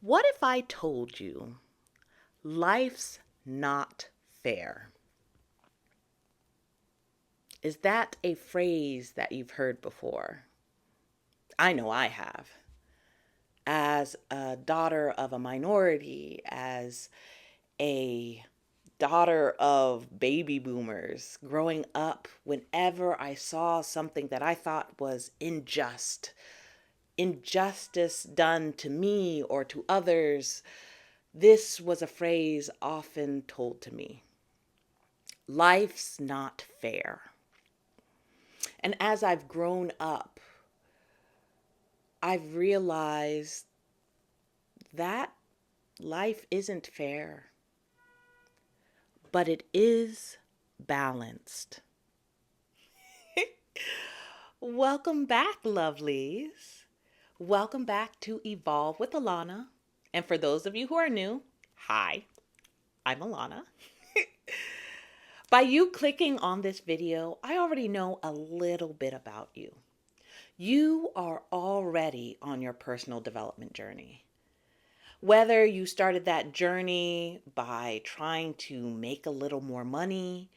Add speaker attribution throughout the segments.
Speaker 1: What if I told you life's not fair? Is that a phrase that you've heard before? I know I have. As a daughter of a minority, as a daughter of baby boomers, growing up, whenever I saw something that I thought was injustice done to me or to others, this was a phrase often told to me. Life's not fair. And as I've grown up, I've realized that life isn't fair, but it is balanced. Welcome back, lovelies. Welcome back to Evolve with Alana. And for those of you who are new, hi, I'm Alana. By you clicking on this video, I already know a little bit about you. You are already on your personal development journey. Whether you started that journey by trying to make a little more money,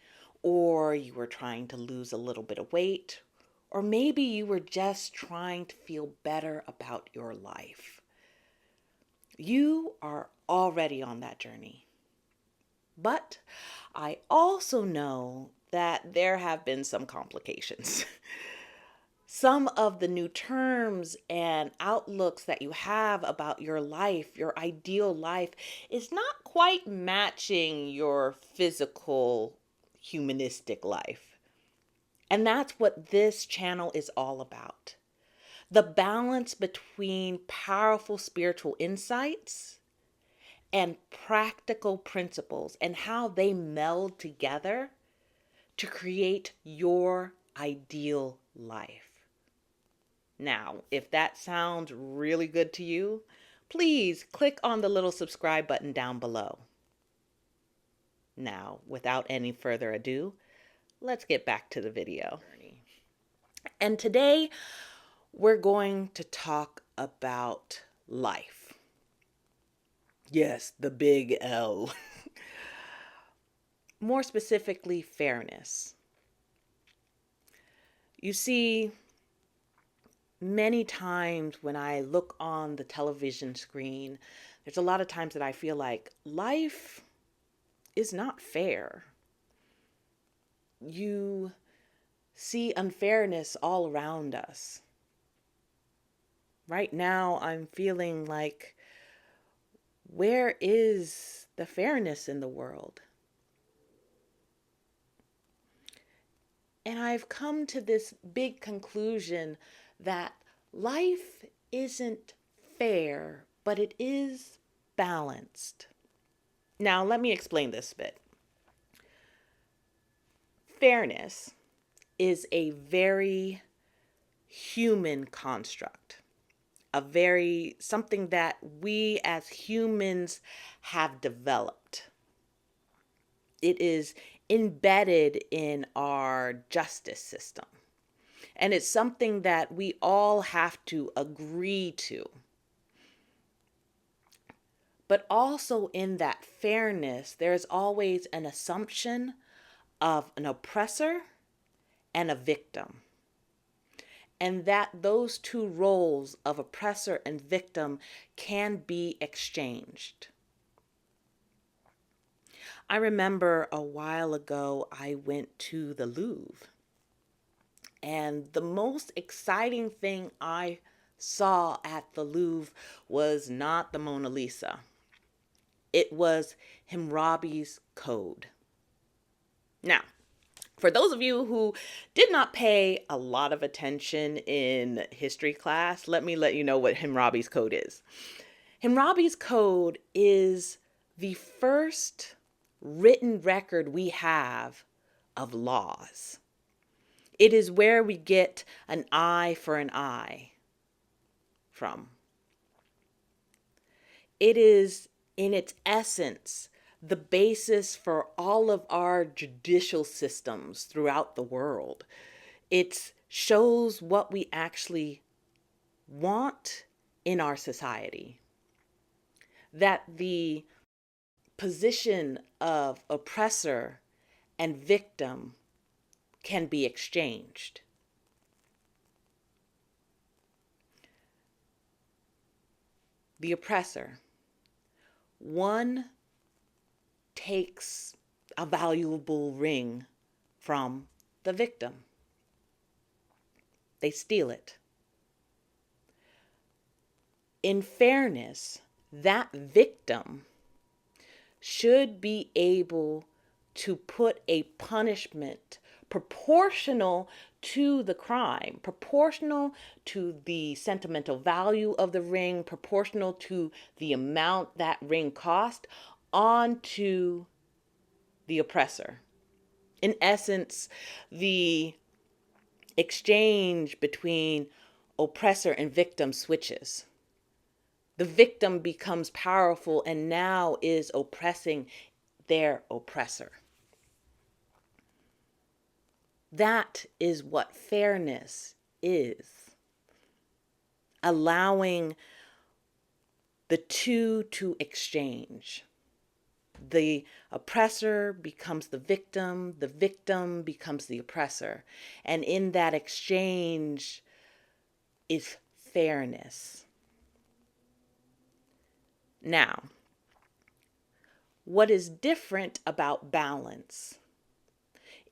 Speaker 1: or you were trying to lose a little bit of weight, or maybe you were just trying to feel better about your life. You are already on that journey. But I also know that there have been some complications. Some of the new terms and outlooks that you have about your life, your ideal life, is not quite matching your physical, humanistic life. And that's what this channel is all about. The balance between powerful spiritual insights and practical principles and how they meld together to create your ideal life. Now, if that sounds really good to you, please click on the little subscribe button down below. Now, without any further ado, let's get back to the video. And today, we're going to talk about life. Yes, the big L. More specifically, fairness. You see, many times when I look on the television screen, there's a lot of times that I feel like life is not fair. You see unfairness all around us. Right now, I'm feeling like, where is the fairness in the world? And I've come to this big conclusion that life isn't fair, but it is balanced. Now, let me explain this a bit. Fairness is a very human construct, something that we as humans have developed. It is embedded in our justice system. And it's something that we all have to agree to. But also in that fairness, there's always an assumption of an oppressor and a victim. And that those two roles of oppressor and victim can be exchanged. I remember a while ago, I went to the Louvre. And the most exciting thing I saw at the Louvre was not the Mona Lisa. It was Hammurabi's Code. Now, for those of you who did not pay a lot of attention in history class, let me let you know what Hammurabi's Code is. Hammurabi's Code is the first written record we have of laws. It is where we get an eye for an eye from. It is, in its essence, the basis for all of our judicial systems throughout the world. It shows what we actually want in our society. that the position of oppressor and victim can be exchanged. The oppressor, one takes a valuable ring from the victim. They steal it. In fairness, that victim should be able to put a punishment proportional to the crime, proportional to the sentimental value of the ring, proportional to the amount that ring cost, onto the oppressor. In essence, the exchange between oppressor and victim switches. The victim becomes powerful and now is oppressing their oppressor. That is what fairness is. Allowing the two to exchange. The oppressor becomes the victim becomes the oppressor. And in that exchange is fairness. Now, what is different about balance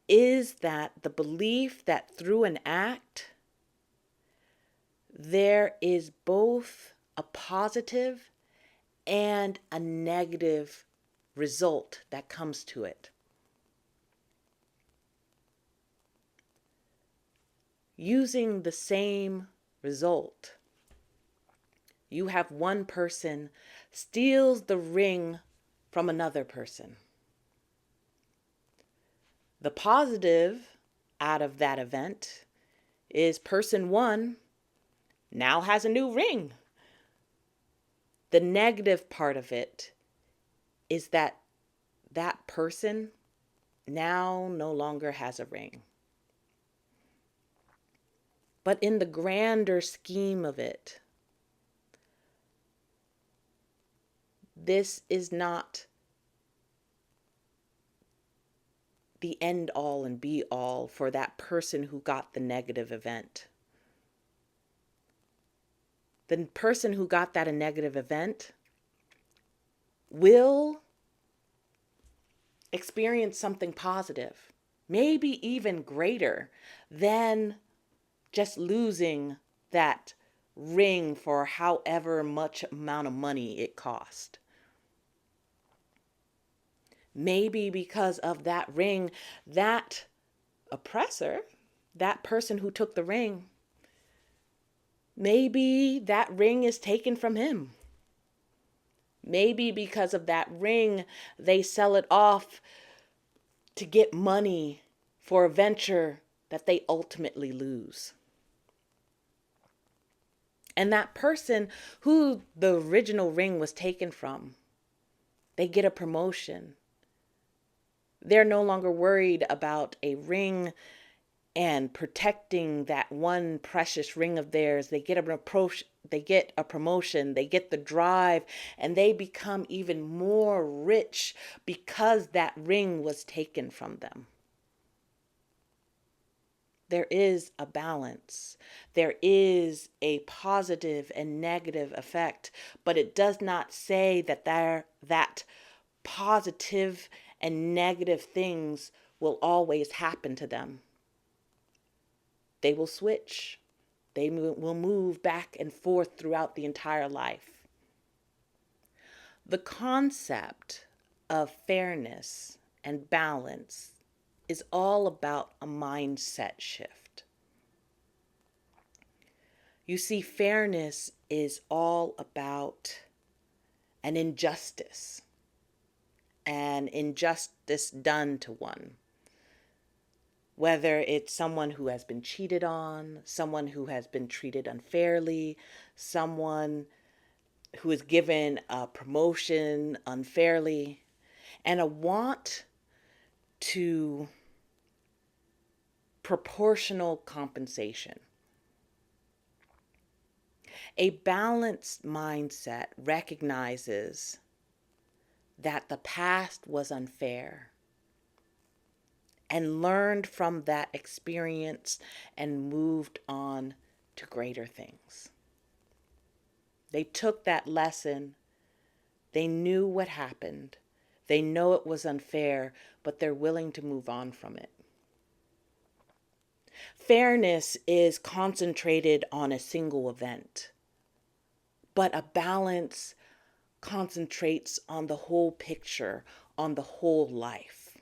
Speaker 1: is that the belief that through an act, there is both a positive and a negative result that comes to it. Using the same result, you have one person steals the ring from another person. The positive out of that event is person one now has a new ring. The negative part of it is that that person now no longer has a ring. But in the grander scheme of it, this is not the end all and be all for that person who got the negative event. The person who got that a negative event will experience something positive, maybe even greater than just losing that ring for however much amount of money it cost. Maybe because of that ring, that oppressor, that person who took the ring, maybe that ring is taken from him. Maybe because of that ring, they sell it off to get money for a venture that they ultimately lose. And that person who the original ring was taken from, they get a promotion. They're no longer worried about a ring and protecting that one precious ring of theirs. They get a promotion, they get the drive, and they become even more rich because that ring was taken from them. There is a balance. There is a positive and negative effect, but it does not say that that positive and negative things will always happen to them. They will switch. They will move back and forth throughout the entire life. The concept of fairness and balance is all about a mindset shift. You see, fairness is all about an injustice done to one. Whether it's someone who has been cheated on, someone who has been treated unfairly, someone who is given a promotion unfairly, and a want to proportional compensation. A balanced mindset recognizes that the past was unfair and learned from that experience and moved on to greater things. They took that lesson. They knew what happened. They know it was unfair, but they're willing to move on from it. Fairness is concentrated on a single event, but a balance concentrates on the whole picture, on the whole life.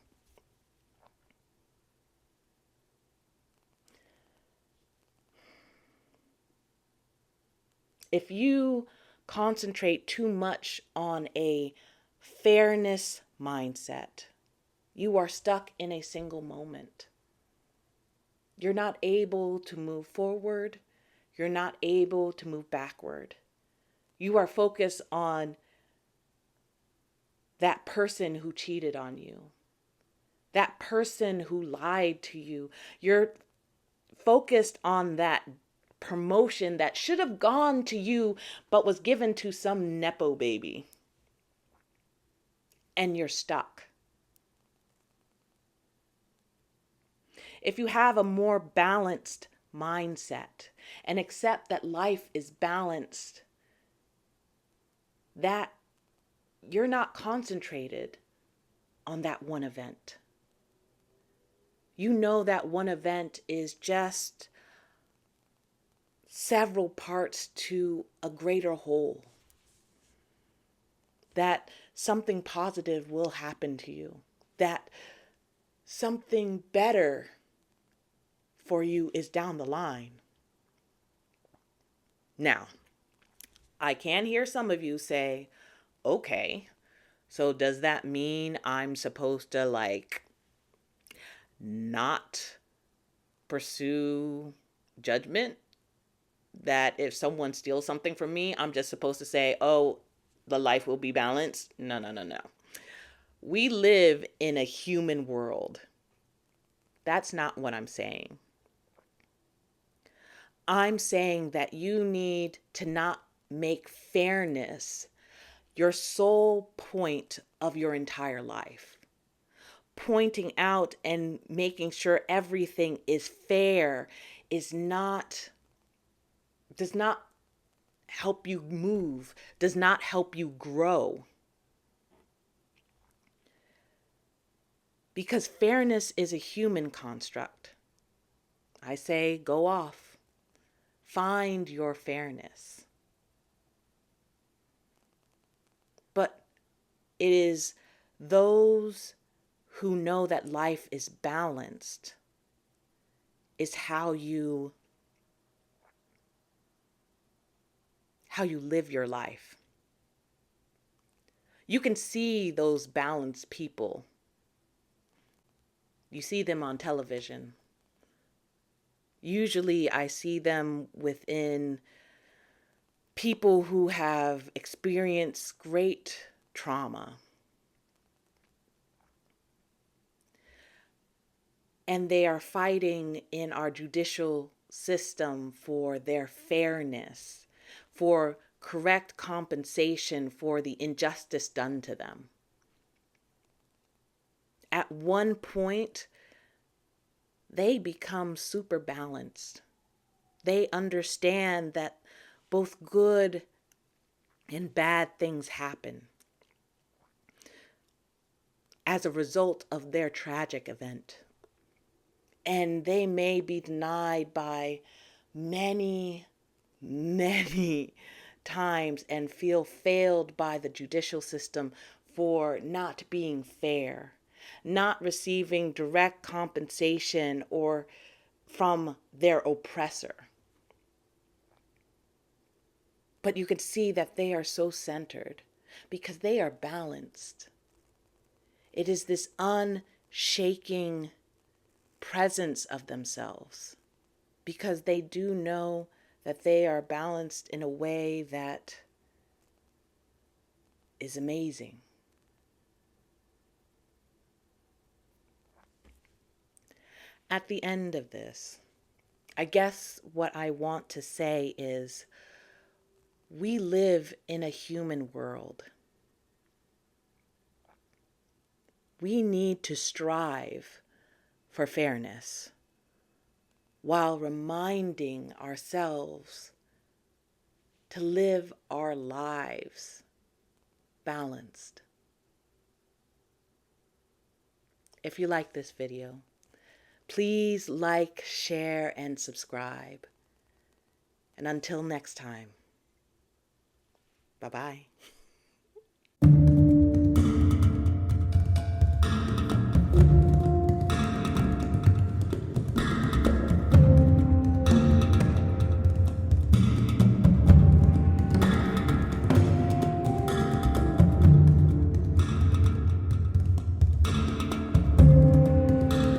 Speaker 1: If you concentrate too much on a fairness mindset, you are stuck in a single moment. You're not able to move forward. You're not able to move backward. You are focused on that person who cheated on you, that person who lied to you. You're focused on that promotion that should have gone to you but was given to some Nepo baby. And you're stuck. If you have a more balanced mindset and accept that life is balanced, that you're not concentrated on that one event. You know that one event is just several parts to a greater whole. That something positive will happen to you. That something better for you is down the line. Now, I can hear some of you say, okay, so does that mean I'm supposed to not pursue judgment? That if someone steals something from me, I'm just supposed to say, oh, the life will be balanced? No. We live in a human world. That's not what I'm saying. I'm saying that you need to not make fairness your sole point of your entire life. Pointing out and making sure everything is fair does not help you move, does not help you grow. Because fairness is a human construct. I say, go off. Find your fairness. But it is those who know that life is balanced is how you live your life. You can see those balanced people. You see them on television. Usually I see them within people who have experienced great trauma. And they are fighting in our judicial system for their fairness, for correct compensation for the injustice done to them. At one point, they become super balanced. They understand that both good and bad things happen as a result of their tragic event. And they may be denied by many times and feel failed by the judicial system for not being fair, not receiving direct compensation or from their oppressor. But you can see that they are so centered because they are balanced. It is this unshaking presence of themselves because they do know that they are balanced in a way that is amazing. At the end of this, I guess what I want to say is we live in a human world. we need to strive for fairness while reminding ourselves to live our lives balanced. If you like this video, please like, share, and subscribe. And until next time, bye-bye.